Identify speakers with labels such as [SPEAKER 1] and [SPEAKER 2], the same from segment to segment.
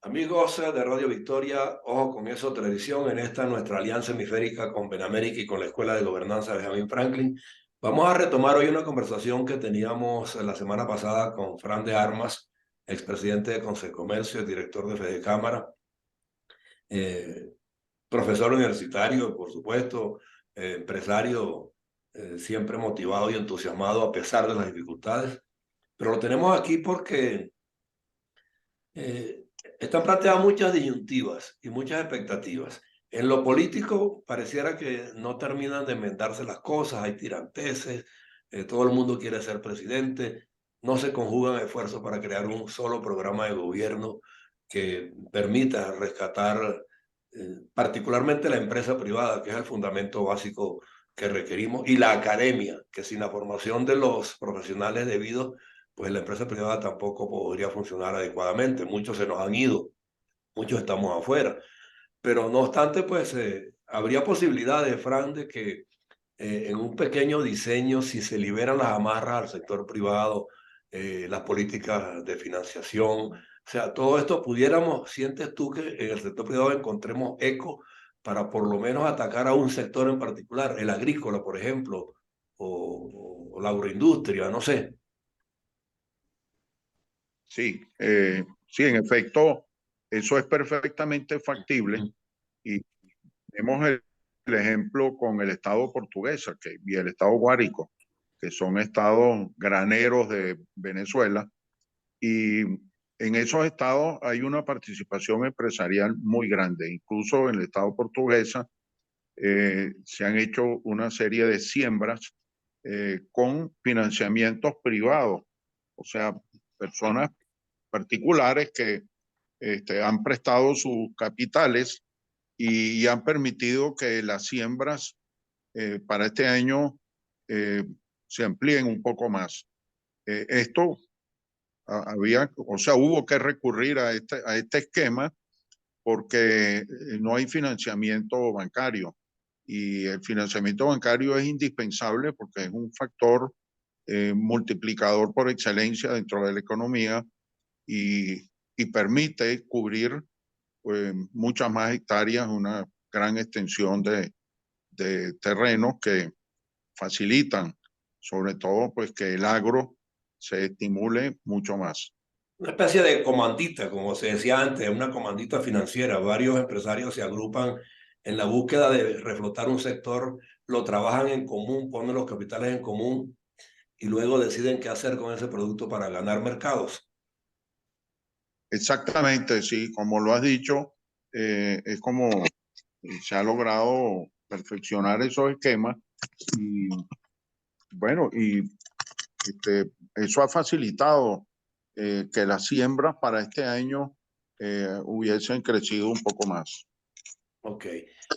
[SPEAKER 1] Amigos de Radio Victoria, ojo con eso, televisión, en esta nuestra alianza hemisférica con Benamérica y con la Escuela de Gobernanza de Benjamin Franklin. Vamos a retomar hoy una conversación que teníamos la semana pasada con Fran de Armas, expresidente de Consecomercio, director de Fede Cámara, eh, profesor universitario, por supuesto, empresario, siempre motivado y entusiasmado a pesar de las dificultades. Pero lo tenemos aquí porque eh, están planteadas muchas disyuntivas y muchas expectativas. En lo político pareciera que no terminan de enmendarse las cosas, hay tiranteses, todo el mundo quiere ser presidente, no se conjugan esfuerzos para crear un solo programa de gobierno que permita rescatar particularmente la empresa privada, que es el fundamento básico que requerimos, y la academia, que sin la formación de los profesionales debidos, pues la empresa privada tampoco podría funcionar adecuadamente. Muchos se nos han ido, muchos estamos afuera. Pero no obstante, pues habría posibilidades, Fran, de que en un pequeño diseño, si se liberan las amarras al sector privado, las políticas de financiación, o sea, todo esto pudiéramos, ¿sientes tú que en el sector privado encontremos eco para por lo menos atacar a un sector en particular, el agrícola, por ejemplo, o la agroindustria, no sé?
[SPEAKER 2] Sí, sí, en efecto, eso es perfectamente factible y tenemos el ejemplo con el Estado portuguesa y el Estado Guárico, que son estados graneros de Venezuela, y en esos estados hay una participación empresarial muy grande. Incluso en el Estado portuguesa se han hecho una serie de siembras con financiamientos privados, o sea, personas particulares que han prestado sus capitales y han permitido que las siembras para este año eh, se amplíen un poco más. Esto o sea, hubo que recurrir a este esquema porque no hay financiamiento bancario y el financiamiento bancario es indispensable porque es un factor multiplicador por excelencia dentro de la economía y permite cubrir muchas más hectáreas, una gran extensión de terrenos que facilitan, sobre todo, pues que el agro se estimule mucho más.
[SPEAKER 1] Una especie de comandita, como se decía antes, una comandita financiera. Varios empresarios se agrupan en la búsqueda de reflotar un sector, lo trabajan en común, ponen los capitales en común y luego deciden qué hacer con ese producto para ganar mercados.
[SPEAKER 2] Exactamente, sí, como lo has dicho, es como se ha logrado perfeccionar esos esquemas y bueno, eso ha facilitado que las siembras para este año hubiesen crecido un poco más.
[SPEAKER 1] Ok.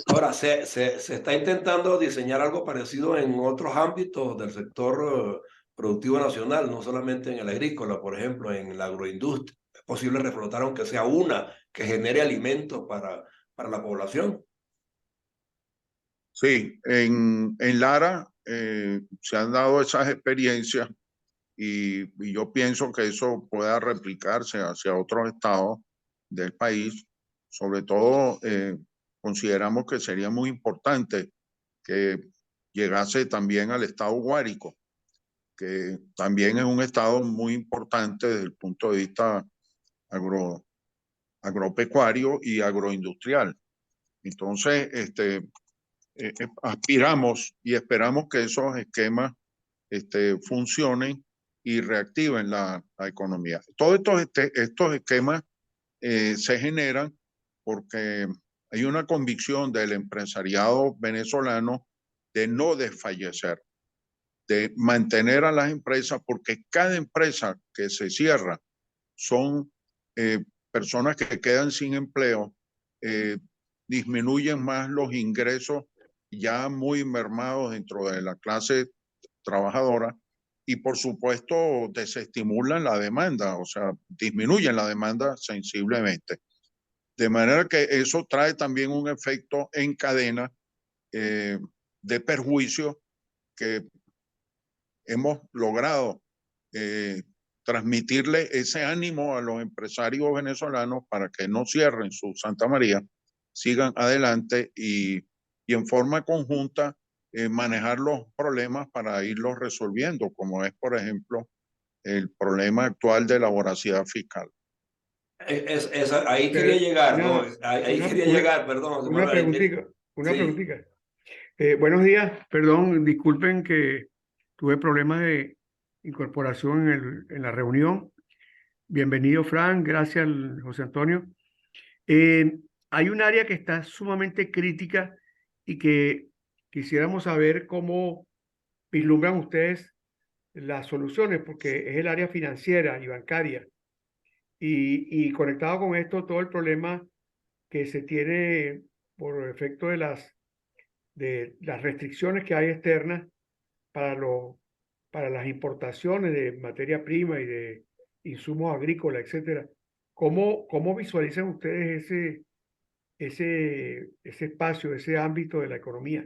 [SPEAKER 1] Ahora, se está intentando diseñar algo parecido en otros ámbitos del sector productivo nacional, no solamente en el agrícola, por ejemplo, en la agroindustria. Es posible reflotar aunque sea una que genere alimentos para la población.
[SPEAKER 2] Sí, en Lara se han dado esas experiencias y yo pienso que eso pueda replicarse hacia otros estados del país. Sobre todo, consideramos que sería muy importante que llegase también al estado Guárico, que también es un estado muy importante desde el punto de vista agro, agropecuario y agroindustrial. Entonces, aspiramos y esperamos que esos esquemas funcionen y reactiven la economía. Todos estos esquemas se generan porque hay una convicción del empresariado venezolano de no desfallecer, de mantener a las empresas, porque cada empresa que se cierra son eh, personas que quedan sin empleo, eh, disminuyen más los ingresos ya muy mermados dentro de la clase trabajadora y por supuesto desestimulan la demanda, o sea, disminuyen la demanda sensiblemente. De manera que eso trae también un efecto en cadena eh, de perjuicio que hemos logrado eh, transmitirle ese ánimo a los empresarios venezolanos para que no cierren su Santa María, sigan adelante y en forma conjunta manejar los problemas para irlos resolviendo, como es, por ejemplo, el problema actual de la voracidad fiscal.
[SPEAKER 1] Ahí quería llegar, ¿no? Ahí quería llegar, perdón.
[SPEAKER 3] Una preguntita.
[SPEAKER 1] Sí.
[SPEAKER 3] Buenos días, perdón, disculpen que tuve problemas de incorporación en la reunión. Bienvenido, Frank, gracias, José Antonio. Hay un área que está sumamente crítica y que quisiéramos saber cómo vislumbran ustedes las soluciones, porque es el área financiera y bancaria. Y conectado con esto, todo el problema que se tiene por efecto de las restricciones que hay externas para las importaciones de materia prima y de insumos agrícolas, etcétera. ¿Cómo visualizan ustedes ese espacio, ese ámbito de la economía?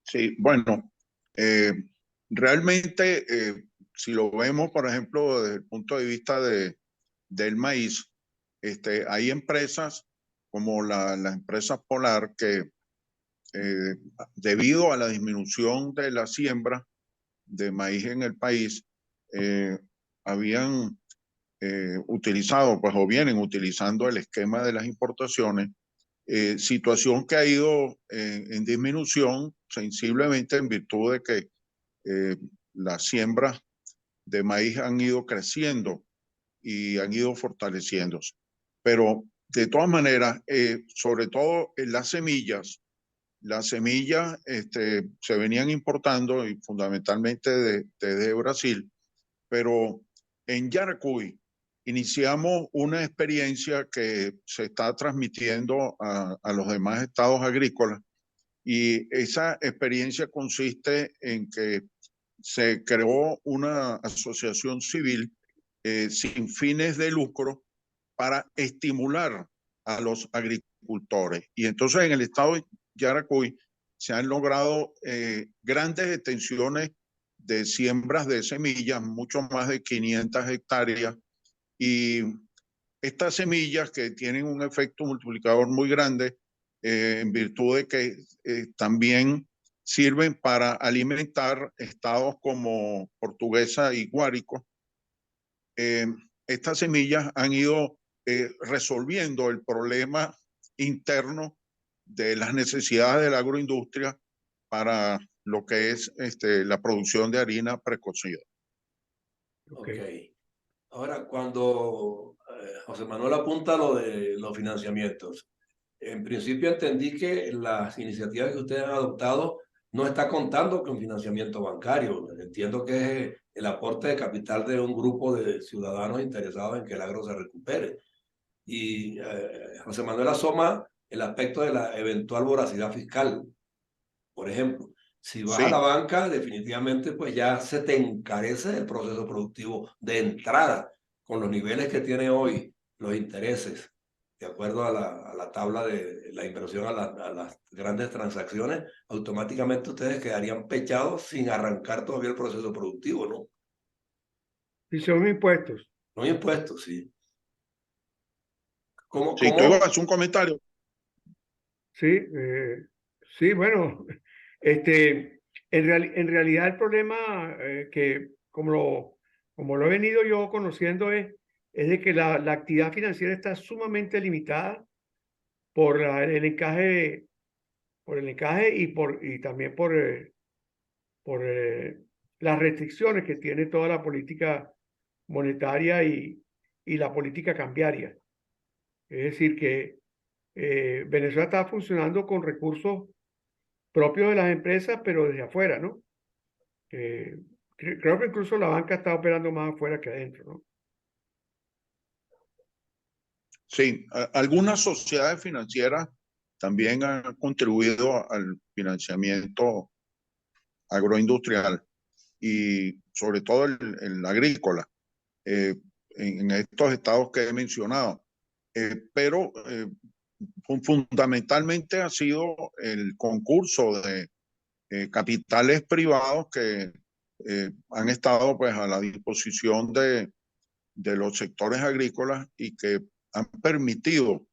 [SPEAKER 2] Sí, bueno, realmente si lo vemos, por ejemplo, desde el punto de vista del maíz, hay empresas como la empresa Polar que debido a la disminución de la siembra de maíz en el país, habían utilizado, pues, o vienen utilizando el esquema de las importaciones, situación que ha ido en disminución sensiblemente en virtud de que las siembras de maíz han ido creciendo y han ido fortaleciéndose. Pero de todas maneras, sobre todo en las semillas se venían importando y fundamentalmente desde Brasil, pero en Yaracuy iniciamos una experiencia que se está transmitiendo a los demás estados agrícolas y esa experiencia consiste en que se creó una asociación civil sin fines de lucro para estimular a los agricultores. Y entonces en el estado de Yaracuy se han logrado grandes extensiones de siembras de semillas, mucho más de 500 hectáreas, y estas semillas que tienen un efecto multiplicador muy grande en virtud de que también sirven para alimentar estados como Portuguesa y Guárico. Estas semillas han ido resolviendo el problema interno de las necesidades de la agroindustria para lo que es la producción de harina precocida.
[SPEAKER 1] Okay. Ahora, cuando José Manuel apunta lo de los financiamientos, en principio entendí que las iniciativas que ustedes han adoptado no está contando con financiamiento bancario. Entiendo que es el aporte de capital de un grupo de ciudadanos interesados en que el agro se recupere. Y José Manuel asoma el aspecto de la eventual voracidad fiscal. Por ejemplo, si vas a la
[SPEAKER 2] Sí,
[SPEAKER 1] banca, definitivamente pues ya se te encarece el proceso productivo de entrada con los niveles que tiene hoy, los intereses, de acuerdo a la tabla de la inversión a las grandes transacciones, automáticamente ustedes quedarían pechados sin arrancar todavía el proceso productivo, ¿no?
[SPEAKER 3] Y son impuestos.
[SPEAKER 1] No hay impuestos, sí. ¿Cómo,
[SPEAKER 2] sí, tú ibas a
[SPEAKER 1] cómo?
[SPEAKER 2] hacer un comentario.
[SPEAKER 3] Sí, sí, bueno, en realidad el problema que como lo he venido yo conociendo es de que la actividad financiera está sumamente limitada por el encaje y también por las restricciones que tiene toda la política monetaria y la política cambiaria. Es decir, que Venezuela está funcionando con recursos propios de las empresas, pero desde afuera, ¿no? Creo que incluso la banca está operando más afuera que adentro, ¿no?
[SPEAKER 2] Sí, algunas sociedades financieras también han contribuido al financiamiento agroindustrial y sobre todo el agrícola en estos estados que he mencionado. Pero fundamentalmente ha sido el concurso de capitales privados que han estado pues a la disposición de los sectores agrícolas y que han permitido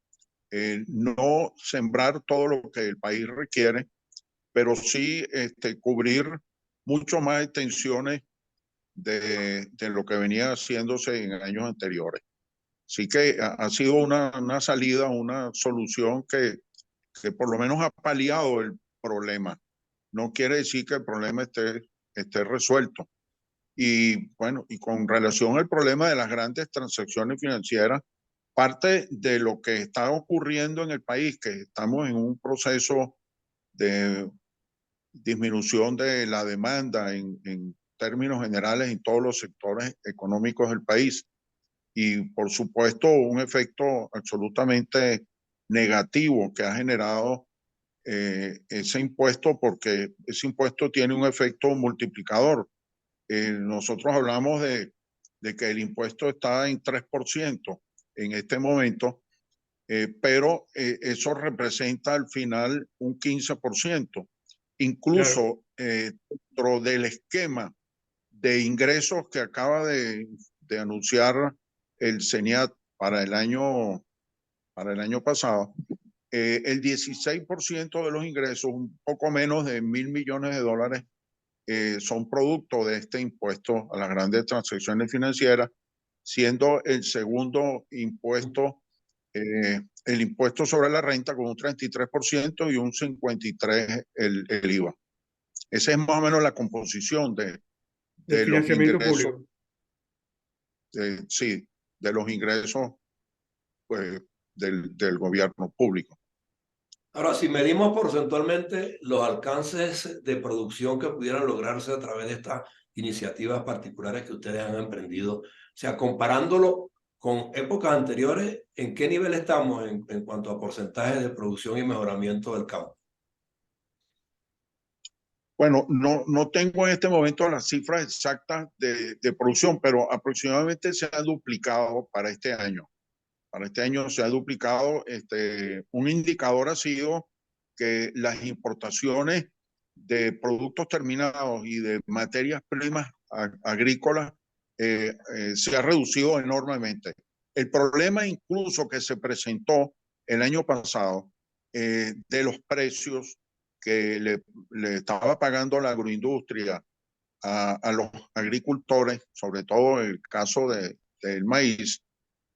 [SPEAKER 2] no sembrar todo lo que el país requiere, pero sí cubrir mucho más extensiones de lo que venía haciéndose en años anteriores. Así que ha sido una salida, una solución que por lo menos ha paliado el problema. No quiere decir que el problema esté resuelto. Y bueno, y con relación al problema de las grandes transacciones financieras, parte de lo que está ocurriendo en el país, que estamos en un proceso de disminución de la demanda en términos generales en todos los sectores económicos del país. Y por supuesto, un efecto absolutamente negativo que ha generado ese impuesto, porque ese impuesto tiene un efecto multiplicador. Nosotros hablamos de que el impuesto está en 3% en este momento, pero eso representa al final un 15%. Incluso dentro del esquema de ingresos que acaba de anunciar el CENIAT para el año pasado, el 16% de los ingresos, un poco menos de $1.000 millones, son producto de este impuesto a las grandes transacciones financieras, siendo el segundo impuesto el impuesto sobre la renta con un 33% y un 53% el IVA. Esa es más o menos la composición de los
[SPEAKER 3] financiamiento
[SPEAKER 2] ingresos,
[SPEAKER 3] público.
[SPEAKER 2] sí, de los ingresos pues, del gobierno público.
[SPEAKER 1] Ahora, si medimos porcentualmente los alcances de producción que pudieran lograrse a través de estas iniciativas particulares que ustedes han emprendido, o sea, comparándolo con épocas anteriores, ¿en qué nivel estamos en cuanto a porcentaje de producción y mejoramiento del campo?
[SPEAKER 2] Bueno, no tengo en este momento las cifras exactas de producción, pero aproximadamente se ha duplicado para este año. Para este año se ha duplicado. Un indicador ha sido que las importaciones de productos terminados y de materias primas agrícolas se ha reducido enormemente. El problema incluso que se presentó el año pasado de los precios que le estaba pagando la agroindustria a los agricultores, sobre todo en el caso del maíz,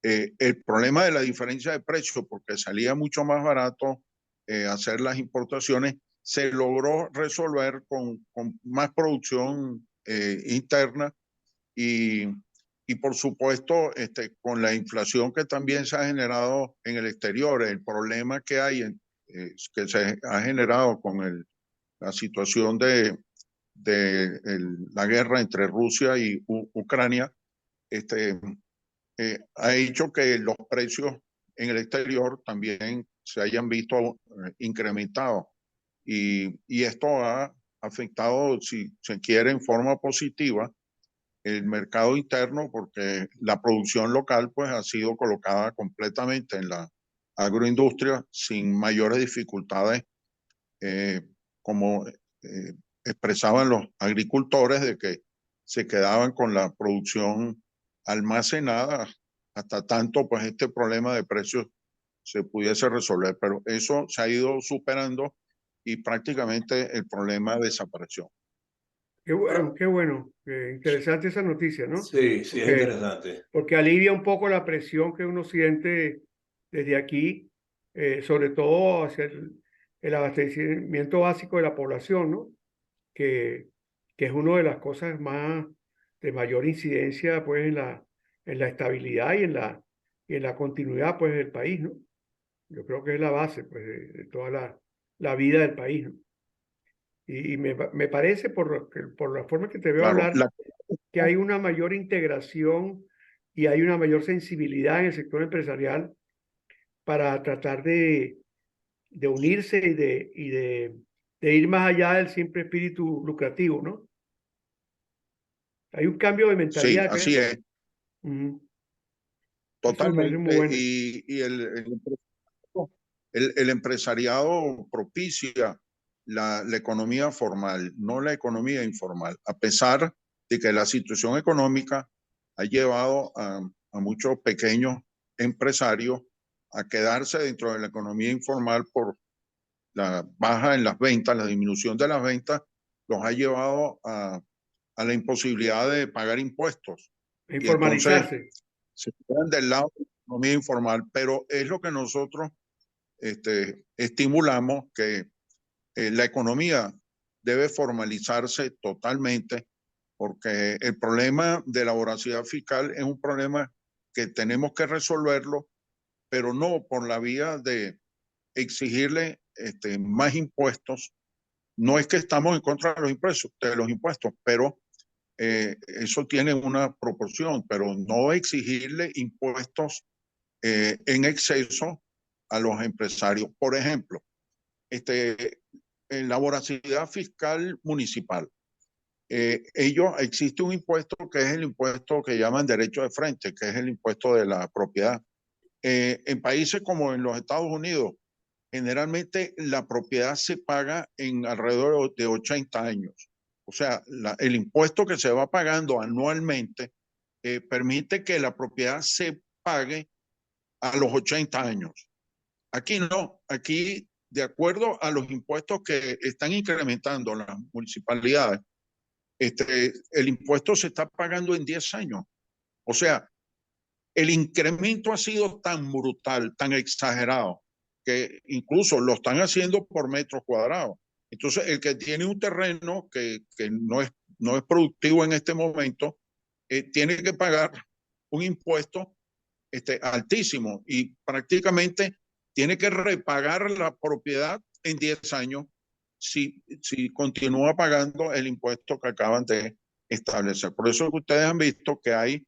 [SPEAKER 2] el problema de la diferencia de precio, porque salía mucho más barato hacer las importaciones, se logró resolver con más producción interna y, por supuesto con la inflación que también se ha generado en el exterior, el problema que hay que se ha generado con la situación de la guerra entre Rusia y Ucrania, ha hecho que los precios en el exterior también se hayan visto incrementados. Y esto ha afectado, si se quiere, en forma positiva el mercado interno, porque la producción local pues ha sido colocada completamente en la agroindustria sin mayores dificultades, como expresaban los agricultores, de que se quedaban con la producción almacenada hasta tanto pues este problema de precios se pudiese resolver. Pero eso se ha ido superando y prácticamente el problema desapareció.
[SPEAKER 3] Qué bueno, interesante esa noticia, ¿no?
[SPEAKER 1] Sí, sí, es
[SPEAKER 3] Porque,
[SPEAKER 1] interesante.
[SPEAKER 3] porque alivia un poco la presión que uno siente desde aquí, sobre todo hacia el abastecimiento básico de la población, ¿no? Que es una de las cosas más de mayor incidencia pues en la estabilidad y en la continuidad pues del país, ¿no? Yo creo que es la base pues de toda la vida del país, ¿no? Y me parece por la forma que te veo
[SPEAKER 2] Claro,
[SPEAKER 3] hablar que hay una mayor integración y hay una mayor sensibilidad en el sector empresarial para tratar de unirse de ir más allá del simple espíritu lucrativo, ¿no? Hay un cambio de
[SPEAKER 2] sí,
[SPEAKER 3] mentalidad,
[SPEAKER 2] así
[SPEAKER 3] ¿crees?
[SPEAKER 2] es,
[SPEAKER 3] Ujú. Eso me parece muy
[SPEAKER 2] totalmente.
[SPEAKER 3] bueno.
[SPEAKER 2] Y el empresariado propicia la economía formal, no la economía informal, a pesar de que la situación económica ha llevado a muchos pequeños empresarios a quedarse dentro de la economía informal por la baja en las ventas, la disminución de las ventas, los ha llevado a la imposibilidad de pagar impuestos. Y entonces
[SPEAKER 3] Informalizarse.
[SPEAKER 2] se quedan del lado de la economía informal, pero es lo que nosotros estimulamos, que la economía debe formalizarse totalmente, porque el problema de la voracidad fiscal es un problema que tenemos que resolverlo, pero no por la vía de exigirle más impuestos. No es que estamos en contra de los impuestos, pero eso tiene una proporción, pero no exigirle impuestos en exceso a los empresarios. Por ejemplo, en la voracidad fiscal municipal, existe un impuesto que es el impuesto que llaman derecho de frente, que es el impuesto de la propiedad. En países como en los Estados Unidos, generalmente la propiedad se paga en alrededor de 80 años. O sea, el impuesto que se va pagando anualmente permite que la propiedad se pague a los 80 años. Aquí no, aquí de acuerdo a los impuestos que están incrementando las municipalidades, el impuesto se está pagando en 10 años. O sea, el incremento ha sido tan brutal, tan exagerado, que incluso lo están haciendo por metros cuadrados. Entonces, el que tiene un terreno que no es productivo en este momento, tiene que pagar un impuesto altísimo y prácticamente tiene que repagar la propiedad en 10 años si continúa pagando el impuesto que acaban de establecer. Por eso es que ustedes han visto que hay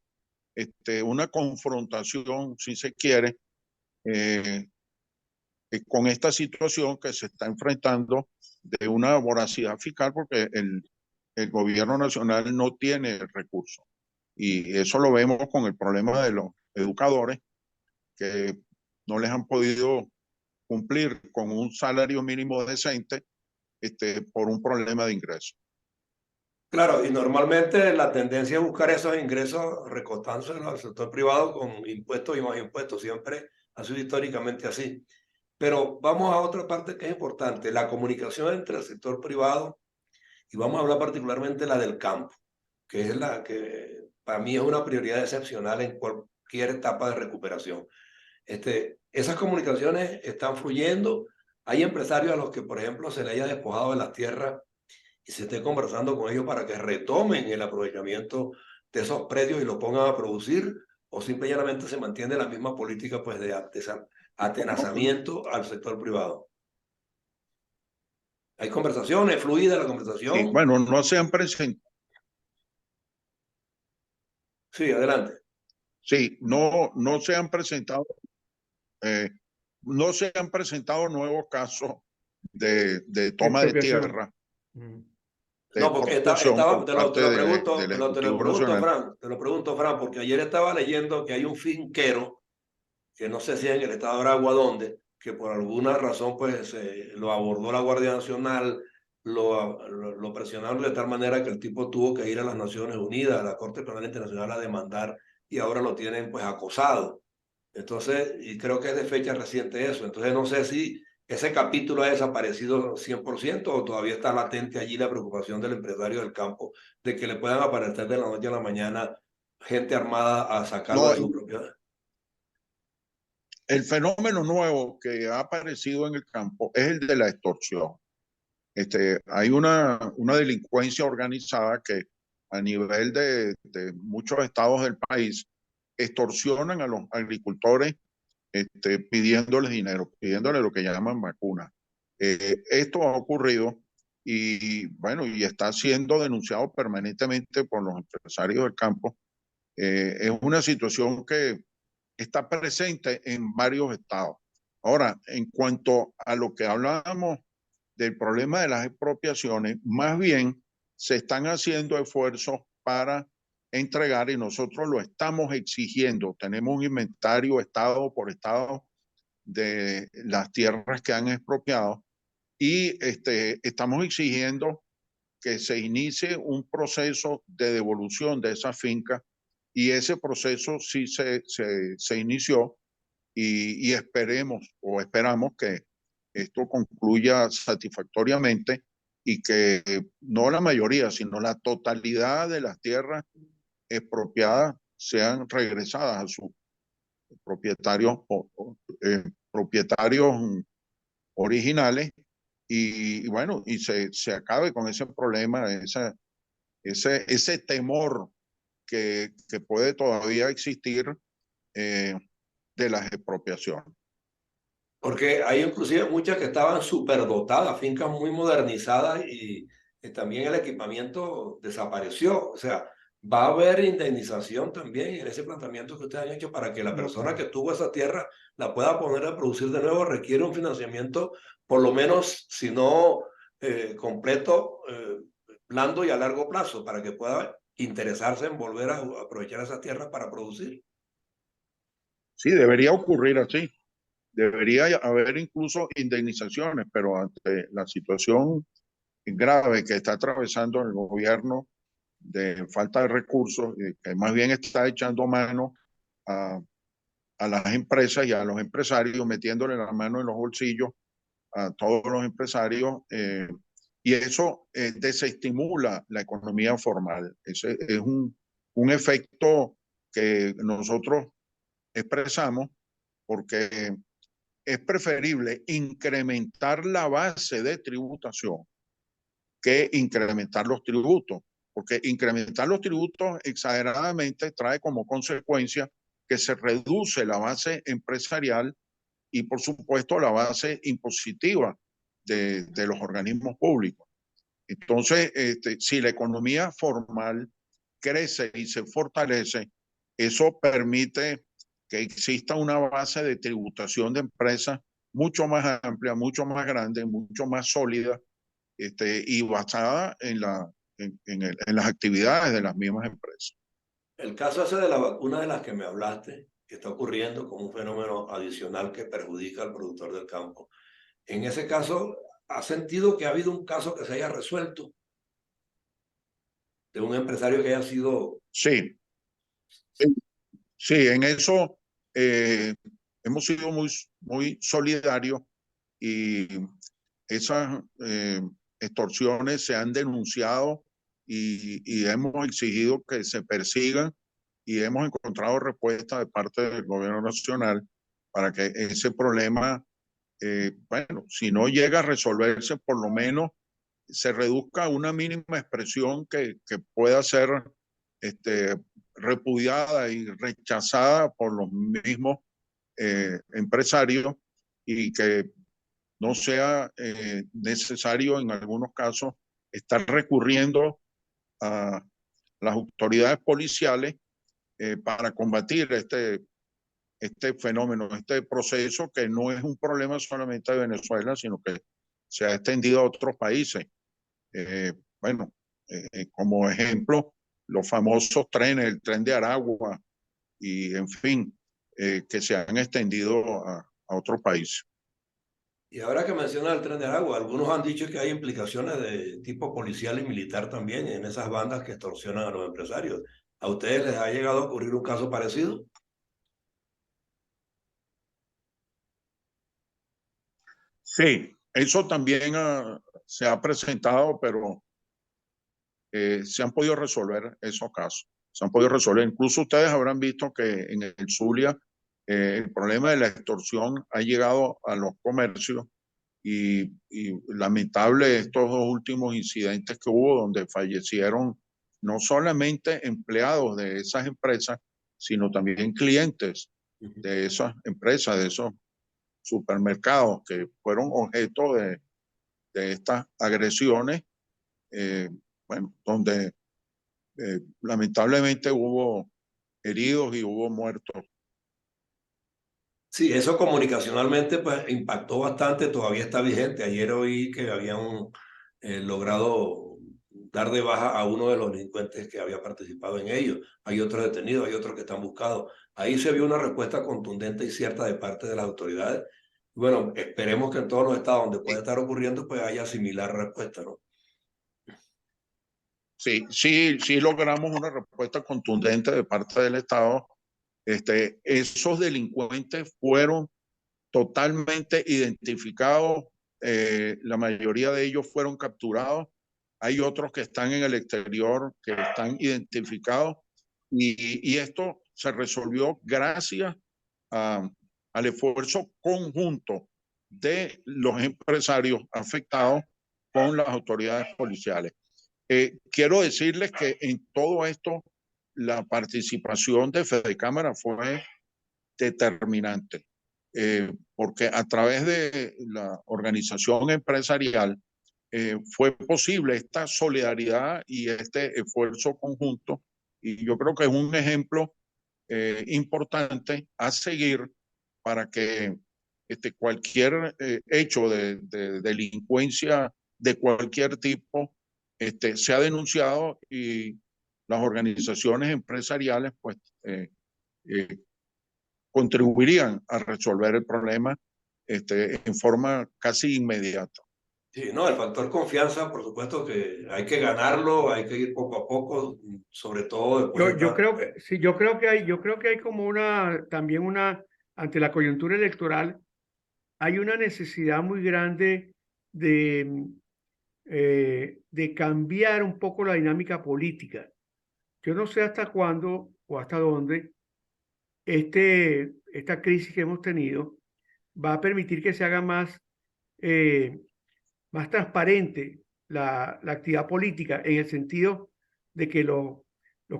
[SPEAKER 2] una confrontación, si se quiere, con esta situación que se está enfrentando de una voracidad fiscal, porque el gobierno nacional no tiene recursos. Y eso lo vemos con el problema de los educadores, que no les han podido cumplir con un salario mínimo decente por un problema de ingresos.
[SPEAKER 1] Claro, y normalmente la tendencia es buscar esos ingresos recostándose al sector privado con impuestos y más impuestos. Siempre ha sido históricamente así. Pero vamos a otra parte que es importante, la comunicación entre el sector privado, y vamos a hablar particularmente la del campo, que es la que para mí es una prioridad excepcional en cualquier etapa de recuperación. Esas comunicaciones están fluyendo. Hay empresarios a los que, por ejemplo, se les haya despojado de las tierras y se esté conversando con ellos para que retomen el aprovechamiento de esos predios y lo pongan a producir, o simplemente se mantiene la misma política pues, de atenazamiento al sector privado. Hay conversaciones, fluida la
[SPEAKER 2] Sí,
[SPEAKER 1] conversación.
[SPEAKER 2] bueno, no se han presentado.
[SPEAKER 1] Sí, adelante.
[SPEAKER 2] Sí, no se han presentado, no se han presentado nuevos casos de toma de tierra, de
[SPEAKER 1] No, porque
[SPEAKER 2] expropiación por
[SPEAKER 1] te
[SPEAKER 2] parte
[SPEAKER 1] lo pregunto,
[SPEAKER 2] del Ejecutivo Nacional.
[SPEAKER 1] Fran, te lo pregunto, Fran, porque ayer estaba leyendo que hay un finquero, que no sé si en el estado de Aragua dónde, que por alguna razón pues lo abordó la Guardia Nacional, lo presionaron de tal manera que el tipo tuvo que ir a las Naciones Unidas, a la Corte Penal Internacional a demandar y ahora lo tienen pues acosado. Entonces, y creo que es de fecha reciente eso, entonces no sé si ese capítulo ha desaparecido 100% o todavía está latente allí la preocupación del empresario del campo de que le puedan aparecer de la noche a la mañana gente armada a sacarlo
[SPEAKER 2] No,
[SPEAKER 1] de su propiedad.
[SPEAKER 2] el fenómeno nuevo que ha aparecido en el campo es el de la extorsión. Hay una delincuencia organizada que a nivel de muchos estados del país extorsionan a los agricultores pidiéndoles dinero, pidiéndoles lo que llaman vacunas. Esto ha ocurrido y bueno, y está siendo denunciado permanentemente por los empresarios del campo. Es una situación que está presente en varios estados. Ahora, en cuanto a lo que hablábamos del problema de las expropiaciones, más bien se están haciendo esfuerzos para entregar y nosotros lo estamos exigiendo. Tenemos un inventario estado por estado de las tierras que han expropiado y estamos exigiendo que se inicie un proceso de devolución de esa finca, y ese proceso sí se inició, y esperamos que esto concluya satisfactoriamente y que no la mayoría, sino la totalidad de las tierras expropiadas sean regresadas a sus propietarios, propietarios originales, y bueno, y se acabe con ese problema, ese temor que puede todavía existir de las expropiaciones.
[SPEAKER 1] Porque hay inclusive muchas que estaban superdotadas, fincas muy modernizadas y también el equipamiento desapareció. O sea, va a haber indemnización también en ese planteamiento que ustedes han hecho para que la
[SPEAKER 3] No,
[SPEAKER 1] persona
[SPEAKER 3] claro.
[SPEAKER 1] que tuvo esa tierra la pueda poner a producir de nuevo. Requiere un financiamiento, por lo menos, si no completo, blando y a largo plazo, para que pueda interesarse en volver a aprovechar esas tierras para producir.
[SPEAKER 2] Sí, debería ocurrir así. Debería haber incluso indemnizaciones, pero ante la situación grave que está atravesando el gobierno de falta de recursos, que más bien está echando mano a las empresas y a los empresarios, metiéndole la mano en los bolsillos a todos los empresarios, y eso desestimula la economía formal. Ese es un efecto que nosotros expresamos, porque es preferible incrementar la base de tributación que incrementar los tributos, porque incrementar los tributos exageradamente trae como consecuencia que se reduce la base empresarial y, por supuesto, la base impositiva de los organismos públicos. Entonces, si la economía formal crece y se fortalece, eso permite que exista una base de tributación de empresas mucho más amplia, mucho más grande, mucho más sólida, y basada en las actividades de las mismas empresas.
[SPEAKER 1] El caso ese de la vacuna de las que me hablaste, que está ocurriendo como un fenómeno adicional que perjudica al productor del campo. En ese caso, ¿ha sentido que ha habido un caso que se haya resuelto de un empresario que haya sido...
[SPEAKER 2] Sí, sí, en eso hemos sido muy solidarios, y esas extorsiones se han denunciado, y hemos exigido que se persigan, y hemos encontrado respuesta de parte del gobierno nacional para que ese problema, bueno, si no llega a resolverse, por lo menos se reduzca a una mínima expresión que pueda ser repudiada y rechazada por los mismos empresarios, y que no sea necesario en algunos casos estar recurriendo a las autoridades policiales para combatir este fenómeno, este proceso, que no es un problema solamente de Venezuela, sino que se ha extendido a otros países. Bueno, como ejemplo, los famosos trenes, el tren de Aragua, y en fin, que se han extendido a otros países.
[SPEAKER 1] Y ahora que menciona el tren de Aragua, algunos han dicho que hay implicaciones de tipo policial y militar también en esas bandas que extorsionan a los empresarios. ¿A ustedes les ha llegado a ocurrir un caso parecido?
[SPEAKER 2] Sí, eso también se ha presentado, pero se han podido resolver esos casos. Se han podido resolver. Incluso ustedes habrán visto que en el Zulia el problema de la extorsión ha llegado a los comercios, y lamentable estos dos últimos incidentes que hubo, donde fallecieron no solamente empleados de esas empresas, sino también clientes de esas empresas, de esos supermercados, que fueron objeto de estas agresiones, bueno, donde lamentablemente hubo heridos y hubo muertos.
[SPEAKER 1] Sí, eso comunicacionalmente pues impactó bastante, todavía está vigente. Ayer oí que habían logrado dar de baja a uno de los delincuentes que había participado en ello. Hay otros detenidos, hay otros que están buscados. Ahí se vio una respuesta contundente y cierta de parte de las autoridades, Bueno, esperemos que en todos los estados donde puede estar ocurriendo, pues haya similar respuesta, ¿no?
[SPEAKER 2] Sí logramos una respuesta contundente de parte del Estado. Esos delincuentes fueron totalmente identificados, la mayoría de ellos fueron capturados, hay otros que están en el exterior que están identificados y esto se resolvió gracias a, al esfuerzo conjunto de los empresarios afectados con las autoridades policiales. Quiero decirles que en todo esto la participación de Fedecámara fue determinante, porque a través de la organización empresarial fue posible esta solidaridad y este esfuerzo conjunto, y yo creo que es un ejemplo importante a seguir para que cualquier hecho de delincuencia de cualquier tipo sea denunciado y las organizaciones empresariales pues eh, contribuirían a resolver el problema en forma casi inmediata.
[SPEAKER 1] Sí, no, el factor confianza, por supuesto que hay que ganarlo, hay que ir poco a poco, sobre todo después de
[SPEAKER 3] Yo
[SPEAKER 1] estar.
[SPEAKER 3] creo que sí, yo creo que hay como también ante la coyuntura electoral, hay una necesidad muy grande de, de cambiar un poco la dinámica política. Yo no sé hasta cuándo o hasta dónde esta crisis que hemos tenido va a permitir que se haga eh, más transparente la actividad política en el sentido de que los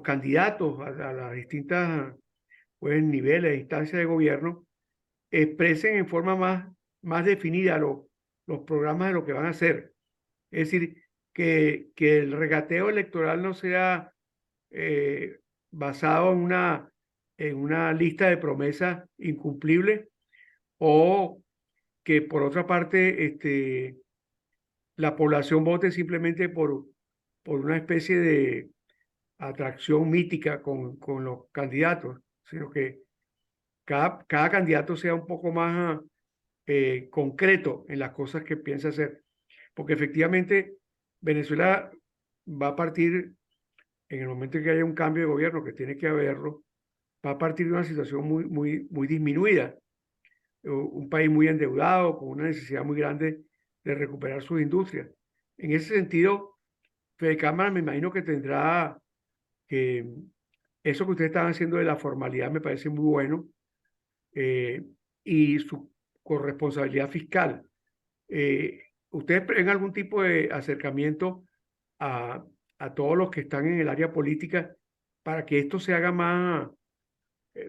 [SPEAKER 3] candidatos a las distintas pues, niveles, instancias de gobierno, expresen en forma más definida los programas de lo que van a hacer. Es decir, que el regateo electoral no sea eh, basado en una lista de promesas incumplibles o que por otra parte la población vote simplemente por una especie de atracción mítica con los candidatos, sino que cada candidato sea un poco más concreto en las cosas que piensa hacer. Porque efectivamente Venezuela va a partir, en el momento en que haya un cambio de gobierno, que tiene que haberlo, va a partir de una situación muy disminuida. Un país muy endeudado, con una necesidad muy grande de recuperar sus industrias. En ese sentido, Fedecámara me imagino que tendrá que eso que ustedes están haciendo de la formalidad me parece muy bueno, eh, y su corresponsabilidad fiscal. ¿Ustedes ven algún tipo de acercamiento a, a todos los que están en el área política para que esto se haga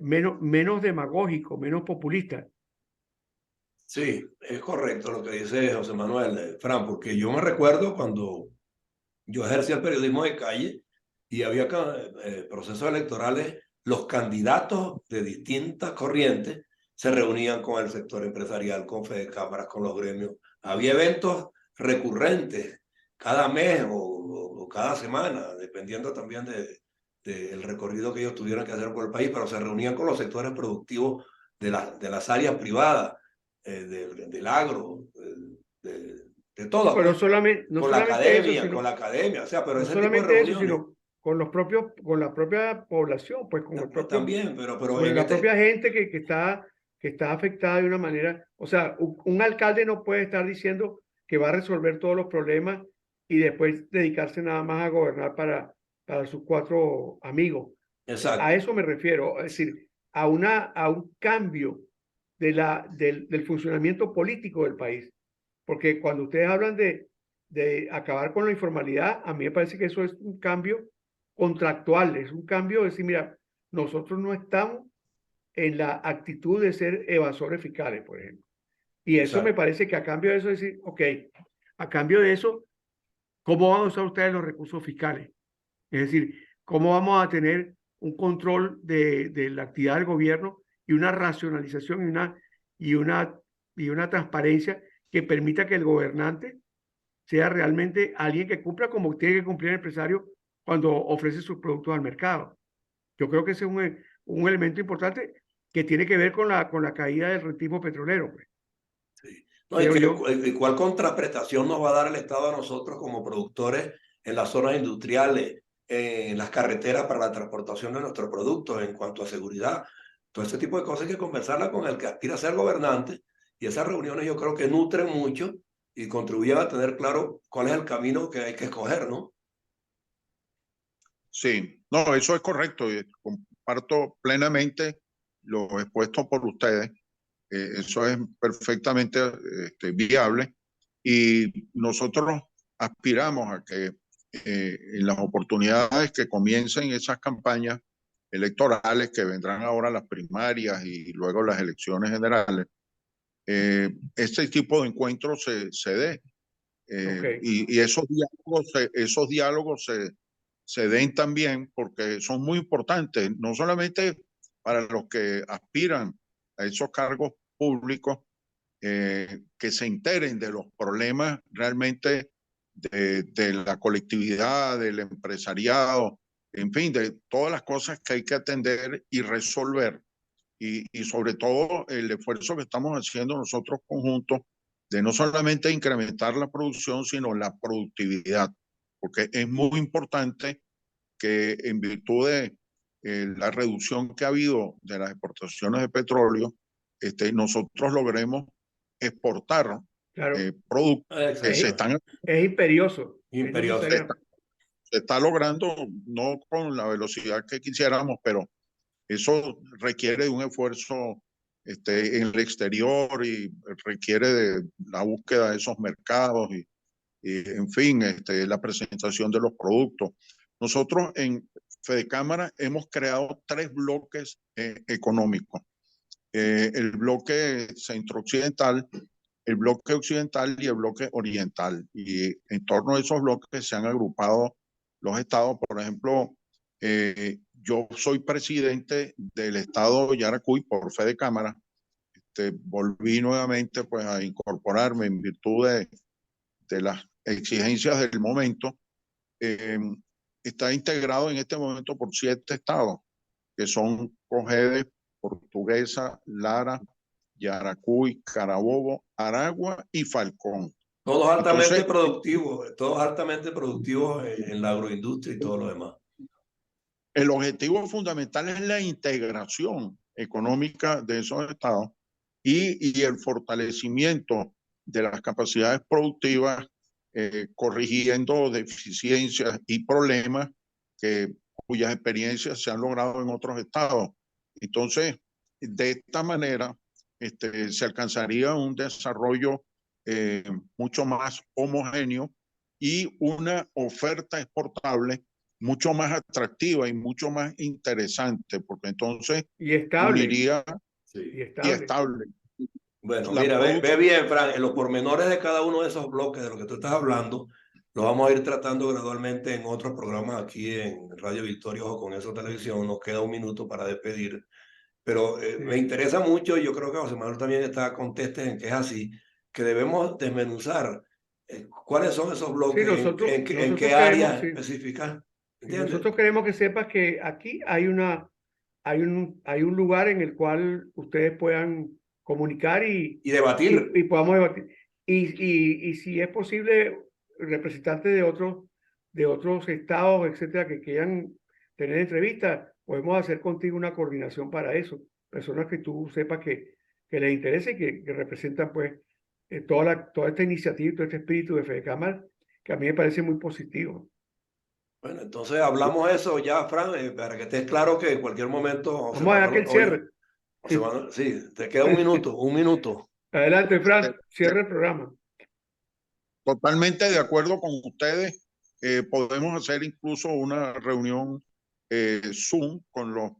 [SPEAKER 3] menos demagógico, menos populista?
[SPEAKER 1] Sí, es correcto lo que dice José Manuel, Fran, porque yo me recuerdo cuando yo ejercía el periodismo de calle y había procesos electorales, los candidatos de distintas corrientes se reunían con el sector empresarial, con Fedecámaras, con los gremios. Había eventos recurrentes cada mes o cada semana, dependiendo también del recorrido que ellos tuvieran que hacer por el país, pero se reunían con los sectores productivos de las áreas privadas, del agro, de
[SPEAKER 3] Sí,
[SPEAKER 1] todas,
[SPEAKER 3] pero
[SPEAKER 1] pues,
[SPEAKER 3] no solamente eso,
[SPEAKER 1] con la academia, o sea, pero
[SPEAKER 3] no
[SPEAKER 1] ese tipo de
[SPEAKER 3] solamente eso,
[SPEAKER 1] reuniones
[SPEAKER 3] sino con la propia población, pues
[SPEAKER 1] también, pero
[SPEAKER 3] con
[SPEAKER 1] en
[SPEAKER 3] la propia
[SPEAKER 1] este,
[SPEAKER 3] gente que está afectada de una manera. O sea, un alcalde no puede estar diciendo que va a resolver todos los problemas y después dedicarse nada más a gobernar para sus cuatro amigos. A
[SPEAKER 1] exacto,
[SPEAKER 3] eso me refiero, es decir, a un cambio del funcionamiento político del país. Porque cuando ustedes hablan de acabar con la informalidad, a mí me parece que eso es un cambio contractual, es un cambio de decir, mira, nosotros no estamos en la actitud de ser evasores fiscales, por ejemplo. Y eso me
[SPEAKER 1] exacto,
[SPEAKER 3] parece que a cambio de eso, decir, ok, a cambio de eso, ¿cómo van a usar ustedes los recursos fiscales? Es decir, ¿cómo vamos a tener un control de la actividad del gobierno y una racionalización y una, y una transparencia que permita que el gobernante sea realmente alguien que cumpla como tiene que cumplir el empresario cuando ofrece sus productos al mercado? Yo creo que ese es un elemento importante que tiene que ver con la caída del rentismo petrolero, pues.
[SPEAKER 1] No, y,
[SPEAKER 3] creo yo.
[SPEAKER 1] y cuál contraprestación nos va a dar el Estado a nosotros como productores en las zonas industriales, en las carreteras para la transportación de nuestros productos, en cuanto a seguridad. Todo ese tipo de cosas hay que conversarla con el que aspira a ser gobernante. Y esas reuniones yo creo que nutren mucho y contribuyen a tener claro cuál es el camino que hay que escoger, ¿no?
[SPEAKER 2] Sí, no, eso es correcto. Y comparto plenamente lo expuesto por ustedes. Eso es perfectamente viable y nosotros aspiramos a que en las oportunidades que comiencen esas campañas electorales, que vendrán ahora las primarias y luego las elecciones generales, este tipo de encuentros se dé.
[SPEAKER 3] Ok.
[SPEAKER 2] Y esos diálogos se den también porque son muy importantes, no solamente para los que aspiran a esos cargos públicos, que se enteren de los problemas realmente de la colectividad, del empresariado, en fin, de todas las cosas que hay que atender y resolver. Y sobre todo el esfuerzo que estamos haciendo nosotros conjuntos de no solamente incrementar la producción, sino la productividad, porque es muy importante que en virtud de la reducción que ha habido de las exportaciones de petróleo, nosotros logremos exportar
[SPEAKER 3] Claro,
[SPEAKER 2] productos que
[SPEAKER 3] es, es imperioso, es
[SPEAKER 1] Imperioso.
[SPEAKER 3] necesario.
[SPEAKER 2] se está logrando no con la velocidad que quisiéramos, pero eso requiere de un esfuerzo en el exterior y requiere de la búsqueda de esos mercados y en fin, la presentación de los productos. Nosotros en Fede Cámara hemos creado 3 bloques económicos. El bloque centro-occidental, el bloque occidental y el bloque oriental. Y en torno a esos bloques se han agrupado los estados. Por ejemplo, yo soy presidente del estado Yaracuy por Fede Cámara. Volví nuevamente pues, a incorporarme en virtud de las exigencias del momento. Está integrado en este momento por 7 estados, que son Cojedes, Portuguesa, Lara, Yaracuy, Carabobo, Aragua y Falcón. Entonces,
[SPEAKER 1] Todos altamente productivos en la agroindustria y todo lo demás.
[SPEAKER 2] el objetivo fundamental es la integración económica de esos estados y el fortalecimiento de las capacidades productivas, corrigiendo deficiencias y problemas cuyas experiencias se han logrado en otros estados. Entonces, de esta manera, se alcanzaría un desarrollo mucho más homogéneo y una oferta exportable mucho más atractiva y mucho más interesante, porque entonces
[SPEAKER 3] Y estable,
[SPEAKER 2] uniría
[SPEAKER 1] Sí.
[SPEAKER 3] y
[SPEAKER 2] y
[SPEAKER 3] estable.
[SPEAKER 2] estable
[SPEAKER 1] Bueno,
[SPEAKER 2] la
[SPEAKER 1] mira, ve
[SPEAKER 2] producción.
[SPEAKER 1] bien, Fran, en los pormenores de cada uno de esos bloques de lo que tú estás hablando, lo vamos a ir tratando gradualmente en otros programas aquí en Radio Victoria o con eso televisión. Nos queda un minuto para despedir, pero me
[SPEAKER 3] Sí,
[SPEAKER 1] interesa mucho, y yo creo que José Manuel también está conteste en que es así, que debemos desmenuzar cuáles son esos
[SPEAKER 3] sí,
[SPEAKER 1] bloques, en
[SPEAKER 3] nosotros
[SPEAKER 1] qué
[SPEAKER 3] queremos,
[SPEAKER 1] áreas
[SPEAKER 3] sí,
[SPEAKER 1] específicas,
[SPEAKER 3] y
[SPEAKER 1] ¿entiendes?
[SPEAKER 3] nosotros queremos que sepas que aquí hay un lugar en el cual ustedes puedan comunicar
[SPEAKER 1] Y debatir.
[SPEAKER 3] y podamos debatir. Y si es posible, representantes de otros estados, etcétera, que quieran tener entrevistas, podemos hacer contigo una coordinación para eso. Personas que tú sepas que les interese y que representan, pues, toda esta iniciativa y todo este espíritu de Fede Cámara, que a mí me parece muy positivo.
[SPEAKER 1] Bueno, entonces hablamos eso ya, Fran, para que estés claro que en cualquier momento José
[SPEAKER 3] Vamos a dar que
[SPEAKER 1] Manuel,
[SPEAKER 3] el
[SPEAKER 1] oye,
[SPEAKER 3] cierre.
[SPEAKER 1] José Manuel, sí, te queda un minuto, un minuto.
[SPEAKER 3] Adelante, Fran, cierre el programa.
[SPEAKER 2] Totalmente de acuerdo con ustedes. Podemos hacer incluso una reunión Zoom con los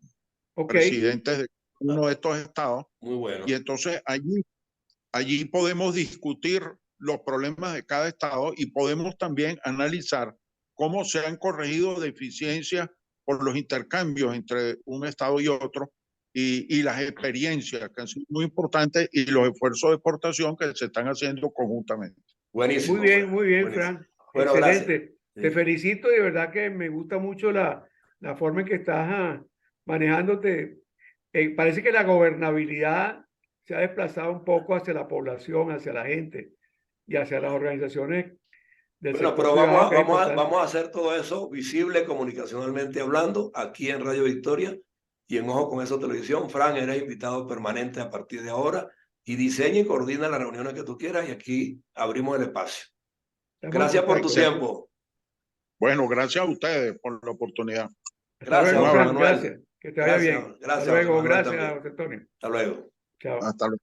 [SPEAKER 3] Ok,
[SPEAKER 2] presidentes de uno de
[SPEAKER 1] Ah,
[SPEAKER 2] estos estados
[SPEAKER 1] muy
[SPEAKER 2] y
[SPEAKER 1] bueno.
[SPEAKER 2] entonces allí podemos discutir los problemas de cada estado y podemos también analizar cómo se han corregido deficiencias por los intercambios entre un estado y otro y las experiencias que han sido muy importantes y los esfuerzos de exportación que se están haciendo conjuntamente.
[SPEAKER 1] Buenísimo, Fran,
[SPEAKER 3] muy bien,
[SPEAKER 1] buenísimo.
[SPEAKER 3] Fran.
[SPEAKER 1] Bueno, gracias.
[SPEAKER 3] Excelente. Te
[SPEAKER 1] Sí.
[SPEAKER 3] felicito y de verdad que me gusta mucho la forma en que estás manejándote. Parece que la gobernabilidad se ha desplazado un poco hacia la población, hacia la gente y hacia las organizaciones del
[SPEAKER 1] Bueno,
[SPEAKER 3] sector
[SPEAKER 1] pero
[SPEAKER 3] privado, que es
[SPEAKER 1] vamos
[SPEAKER 3] importante.
[SPEAKER 1] a hacer todo eso visible comunicacionalmente hablando aquí en Radio Victoria y en Ojo con Eso Televisión. Fran, eres invitado permanente a partir de ahora y diseña y coordina las reuniones que tú quieras y aquí abrimos el espacio.
[SPEAKER 3] Estamos en
[SPEAKER 1] Gracias por tu
[SPEAKER 3] contacto.
[SPEAKER 1] tiempo.
[SPEAKER 2] Bueno, gracias a ustedes por la oportunidad.
[SPEAKER 3] Hasta
[SPEAKER 1] Gracias,
[SPEAKER 3] luego,
[SPEAKER 2] Un
[SPEAKER 3] Fran.
[SPEAKER 2] abrazo.
[SPEAKER 1] Manuel.
[SPEAKER 3] Gracias. Que te vaya bien.
[SPEAKER 1] Gracias,
[SPEAKER 3] Hasta luego.
[SPEAKER 1] Manuel
[SPEAKER 3] Gracias,
[SPEAKER 1] también.
[SPEAKER 3] José Antonio.
[SPEAKER 1] Hasta luego.
[SPEAKER 3] Chao.
[SPEAKER 2] Hasta luego.